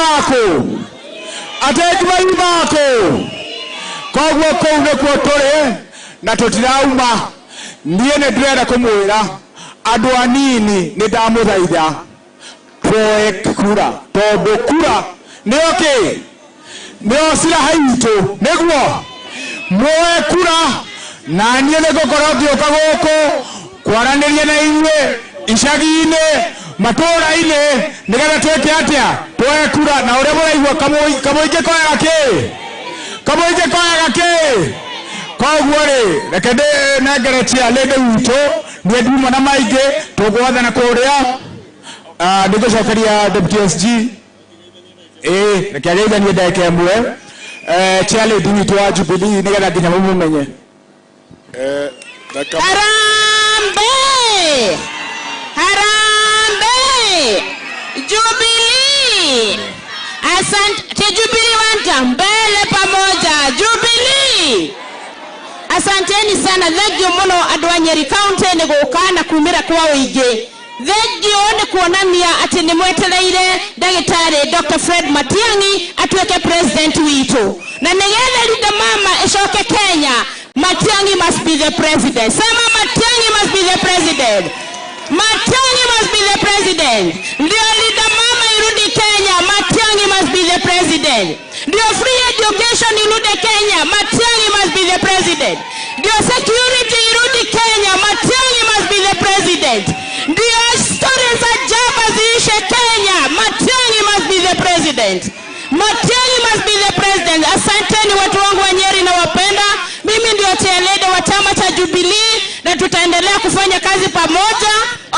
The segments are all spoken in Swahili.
bako atekibai bako kogwo kou nikuo turi na tutirauma nie ne ndĩrenda kũmwĩra andũ anini nĩ ndamũthaitha twoe kura tondũ kura nĩyo kĩ nĩyo ciraha itũ nĩguo mwoe kura na niĩ nĩngũkorwo ngĩũka gũkũ kwaranĩria na inyuĩ icagi-inĩ matũũra-inĩ nĩgetha twĩke atĩa twoe kura na ũrĩa mũraigua kamũingĩ koyaga kĩ kamũingĩ koyaga kĩ kogwo rĩ reke ndĩnengeretia lĩndĩ witũ niĩ ndiuma na maingĩ tũgwathana kũrĩa nĩngũcokeria deputy SG reke ageithanie ndagĩka ĩmwe chair lady witũ wa Jubilee nĩgetha nginya mũmenye Harambee! Harambee! Jubilee! Asante Jubilee wanta mbele pamoja Jubilee! Asanteni sana thegio muno andũ a Nyeri County nĩ gũka na kumĩra kwa ũingĩ. Thegio nĩ kuonania atĩ nĩ mwetereire ndagĩtarĩ Dr. Fred Matiang'i atuĩke president witũ. Na nĩgetha linda mama ĩcoke Kenya, Matiang'i must be the president. Sema Matiang'i must be the president. Matiang'i must be the president. Ndio linda mama irudi Kenya, Matiang'i must be the president. Ndio free education irudi Kenya, Matiang'i must be the president. Ndio security irudi Kenya, Matiang'i must be the president. Ndio stories za jaba ziishe Kenya, Matiang'i must be the president. Matiang'i must be the president. Asanteni watu wangu wa Nyeri na wapenda. Mimi ndio chairlady wa chama cha Jubilee na tutaendelea kufanya kazi pamoja.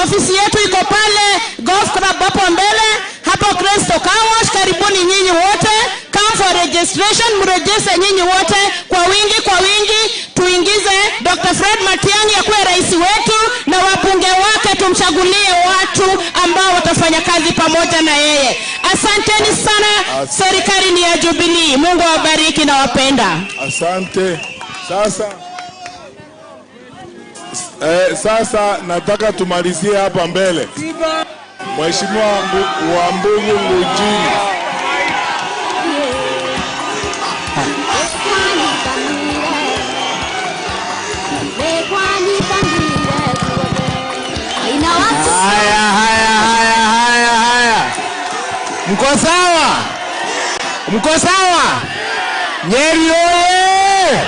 Ofisi yetu iko pale Golf Club hapo mbele, hapo Crystal Car Wash. Karibuni nyinyi wote. Come for registration, mrejeshe nyinyi wote kwa wingi tuingize Dr. Fred Matiang'i akuwe rais wetu na wabunge wake tumchagulie watu ambao watafanya kazi pamoja na yeye. Asanteni sana. Serikali ni ya Jubilee. Mungu awabariki na wapenda. Asante. Sasa nataka tumalizie hapa mbele. Mheshimiwa wa Mbungu Ngujini. Haya. Mko sawa? Nyeri oye!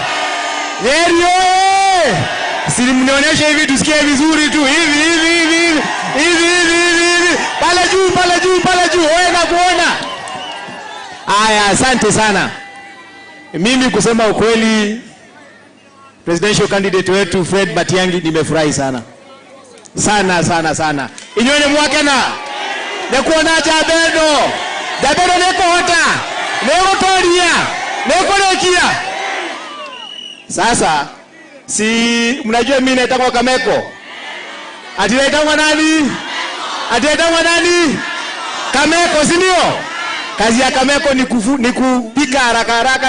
Nyeri oye! Siri mnionyeshe hivi tusikie vizuri tu. Hivi. Pale juu. Wewe na kuona. Haya, asante sana. Mimi kusema ukweli presidential candidate wetu Fred Matiang'i nimefurahi sana. Sana. Inyone mwake na kuona Jabedo neko hota. Neko toria. Neko rekia. Sasa si mnajua mimi naitwa Kameko. Ati naitwa nani? Kameko, si ndio? Kazi ya Kameko ni kupika haraka.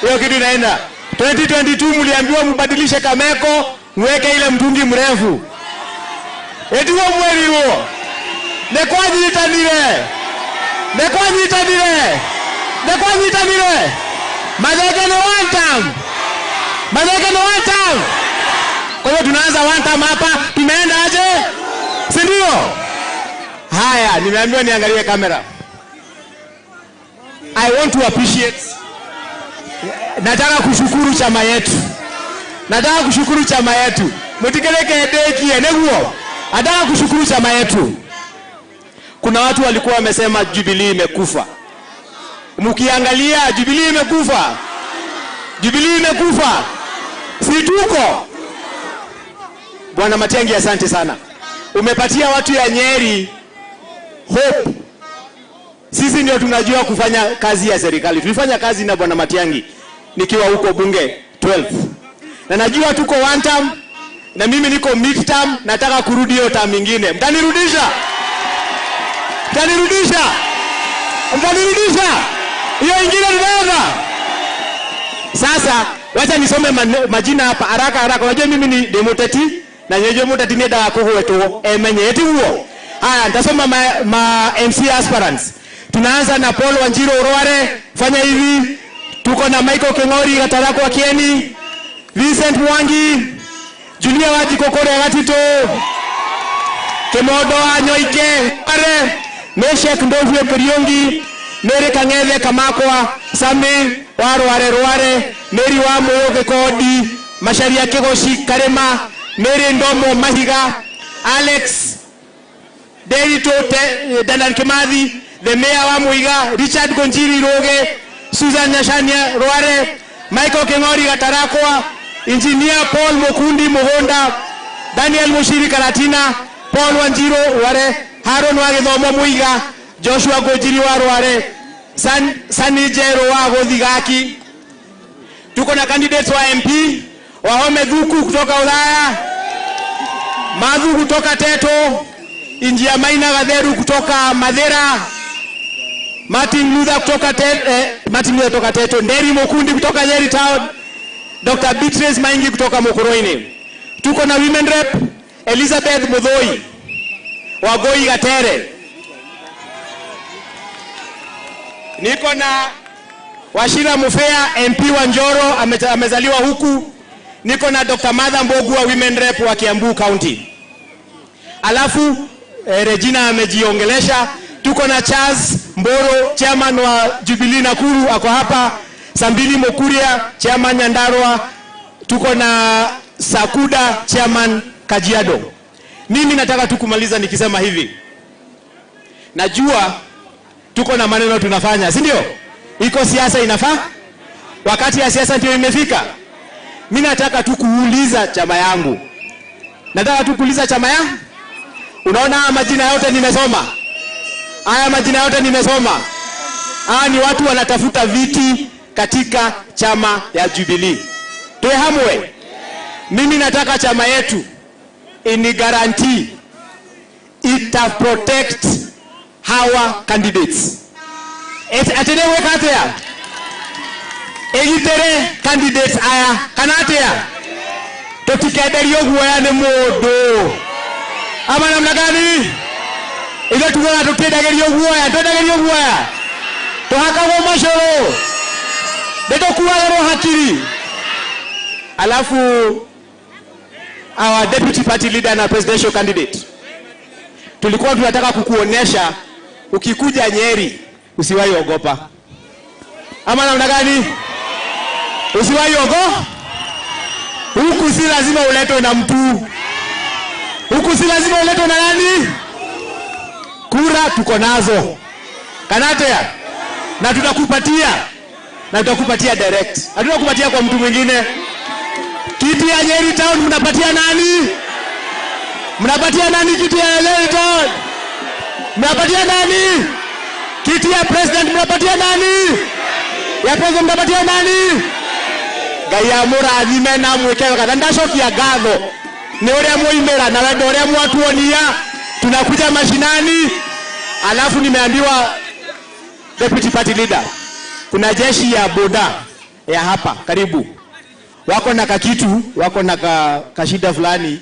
Hiyo kitu inaenda. 2022 mliambiwa mbadilishe Kameko, mweke ile mtungi mrefu. Eti huo mweli huo. Nekwanyitanire. Madege no one time. Kwa hiyo tunaanza one time hapa, tumeenda aje? Si ndio? Haya, nimeambiwa niangalie kamera. I want to appreciate. Nataka kushukuru chama yetu. Mutikeleke deki eneguo. Nataka kushukuru chama yetu. Kuna watu walikuwa wamesema Jubilee imekufa. Mkiangalia Jubilee imekufa. Si tuko. Bwana Matiang'i, asante sana. Umepatia watu ya Nyeri hope. Sisi ndio tunajua kufanya kazi ya serikali. Tulifanya kazi na Bwana Matiang'i nikiwa huko bunge 12. Na najua tuko one term na mimi niko mid term, nataka kurudi hiyo term nyingine. Mtanirudisha? Hiyo ingine tunaweza. Sasa wacha nisome majina hapa haraka. Unajua mimi ni demoteti na nyeje moteti ni dawa kuhueto emenye eti huo. Haya, nitasoma ma MC Aspirants. Tunaanza na Paul Wanjiru Urware, fanya hivi. Tuko na Michael Kengori Gatarako wa Kieni, Vincent Mwangi, Julia Waji Kokore Gatito, Kemodo Anyoike, Are, Meshek Ndovwe Periongi, Mary Kang'ethe Kamakwa, Sami Warware, Mary wa Moyoge Kodi, Masharia Kegoshi Karema, Mary Ndomo Mahiga, Alex Derito Danan Kimathi, the Mayor wa Muiga, Richard Gonjiri Roge, Susan Nyashania Rware, Michael Kengori Gatarakwa, Engineer Paul Mokundi Mohonda, Daniel Mushiri Karatina, Paul Wanjiru Rware, Haron Wagithomo Muiga, Joshua Gojiri wa Rware, Sani Jero wa Godhigaki. Tuko na candidates wa MP, Wahome Dhuku kutoka Ulaya, Madhu kutoka Teto, Injia Maina Gatheru kutoka Madera, Martin Luther kutoka Teto, Nderi Mokundi kutoka Nyeri Town, Dr. Beatrice Maingi kutoka Mokoroini. Tuko na women rep Elizabeth Muthoi Wagoi Gatere. Niko na Washira Mufea MP wa Njoro, amezaliwa huku. Niko na Dr. Martha Mbogu wa women rep wa Kiambu County. Alafu Regina amejiongelesha. Tuko na Charles Mboro, chairman wa Jubilee Nakuru, ako hapa. Sambili Mokuria, chairman Nyandarua. Tuko na Sakuda, chairman Kajiado. Mimi nataka tukumaliza nikisema hivi. Najua tuko na maneno tunafanya, si ndio? Iko siasa inafaa? Wakati ya siasa ndio imefika. Mimi nataka tukuuliza chama yangu. Nataka tukuuliza chama yangu. Unaona majina yote nimesoma. Haya majina yote nimesoma. Ni watu wanatafuta viti katika chama ya Jubilee. Tuehamwe. Mimi nataka chama yetu ini guarantee ita protect our candidates. Atenewe katea. Egitere candidates aya kanatea. Totikederio guaya ne modo. Ama namna gani? Ile tukona tukidagerio guaya. Tuhakawo mashoro. Dedo kuwa hakiri. Alafu our deputy party leader na presidential candidate. Tulikuwa tunataka kukuonesha ukikuja Nyeri usiwahi ogopa. Ama namna gani? Usiwahi ogopa. Huku si lazima uletwe na mtu. Huku si lazima uletwe na nani? Kura tuko nazo. Kanatea. Na tutakupatia direct. Hatutakupatia kwa mtu mwingine. Kiti ya Nyeri Town mnapatia nani? Mnapatia nani kiti ya Nyeri Town? Mnapatia nani? Kiti ya president mnapatia nani? Ya president mnapatia nani? Gaya murathime na mwekeo kana ndacokia gatho. Ni uria muimera na wendo uria mwatuonia. Tunakuja mashinani. Alafu nimeambiwa deputy party leader, kuna jeshi ya boda ya hapa karibu. Wako na kakitu, wako na kashida fulani,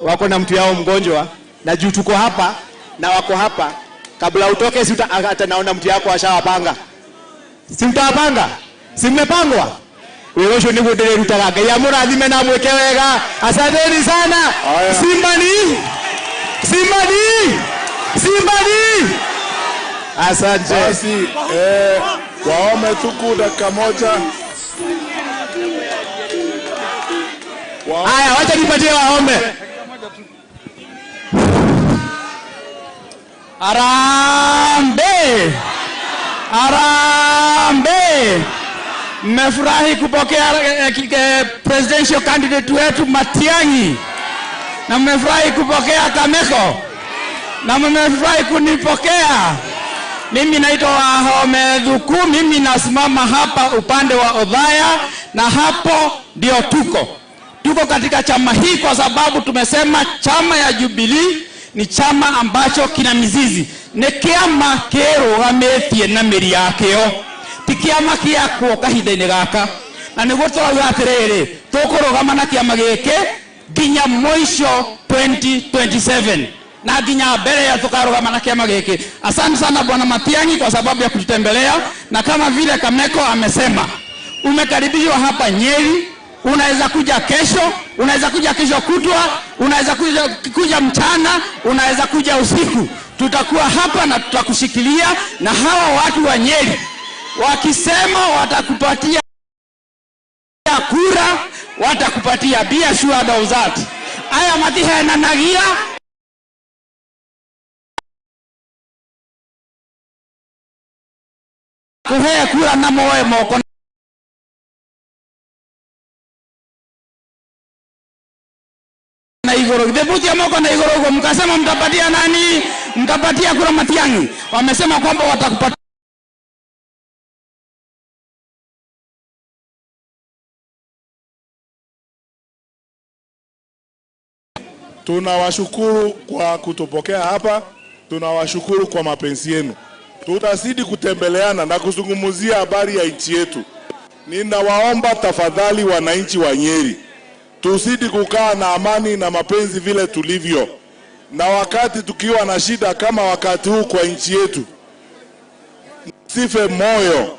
wako na mtu yao mgonjwa, na juu tuko hapa na wako hapa, kabla utoke si hata naona mtu yako ashawapanga. Si mtawapanga? Si mmepangwa? Wewe sio nigo dele rutaraga ya murathime na mweke wega. Asanteni sana. Simbani. Asante. Basi waome tuku dakika moja. Haya, wacha nipatie waombe. Arambe. Mmefurahi kupokea presidential candidate wetu Matiang'i. Na mmefurahi kupokea Kameko. Na mmefurahi kunipokea. Mimi naitwa Wahome Dhuku, mimi nasimama hapa upande wa Othaya, na hapo ndio tuko katika chama hii kwa sababu tumesema chama ya Jubilee ni chama ambacho kina mizizi. Ni kiama kirugamithie na miri yakio, ti kiama kia kuoka hinda-ini gaka. Na niguo tũrauga atĩrĩrĩ, tũkũrũgama na kiama gĩkĩ nginya mũico 2027. na nginya mbele ya tukarugama na kiama giki. Asante sana Bwana Matiang'i kwa sababu ya kututembelea, na kama vile Kameko amesema, umekaribishwa hapa Nyeri. Unaweza kuja kesho, unaweza kuja kesho kutwa, unaweza kuja mchana, unaweza kuja usiku. Tutakuwa hapa na tutakushikilia, na hawa watu wa Nyeri wakisema watakupatia kura, watakupatia, be assured of that. Aya matihe na nagia kuhe kura na moe moko na igoro. Deputy moko na igoro, mkasema mtapatia nani? Mtapatia kura Matiang'i. Wamesema kwamba watakupatia. Tunawashukuru kwa kutupokea hapa. Tunawashukuru kwa mapenzi yenu. Tutazidi kutembeleana na kuzungumzia habari ya nchi yetu. Ninawaomba tafadhali wananchi wa Nyeri, tuzidi kukaa na amani na mapenzi vile tulivyo. Na wakati tukiwa na shida kama wakati huu kwa nchi yetu, sife moyo.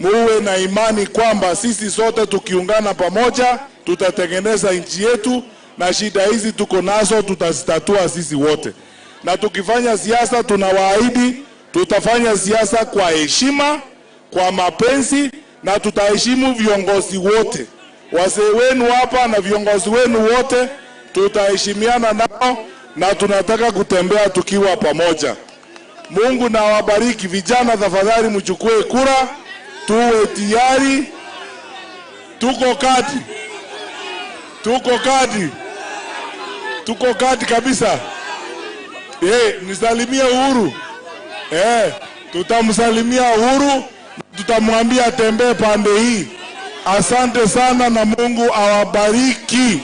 Muwe na imani kwamba sisi sote tukiungana pamoja tutatengeneza nchi yetu, na shida hizi tuko nazo tutazitatua sisi wote. Na tukifanya siasa, tunawaahidi tutafanya siasa kwa heshima, kwa mapenzi, na tutaheshimu viongozi wote. Wazee wenu hapa na viongozi wenu wote tutaheshimiana nao, na tunataka kutembea tukiwa pamoja. Mungu na wabariki. Vijana tafadhali mchukue kura, tuwe tayari. Tuko kati kabisa. Nisalimie Uhuru. Tutamsalimia Uhuru, tutamwambia atembee pande hii. Asante sana na Mungu awabariki.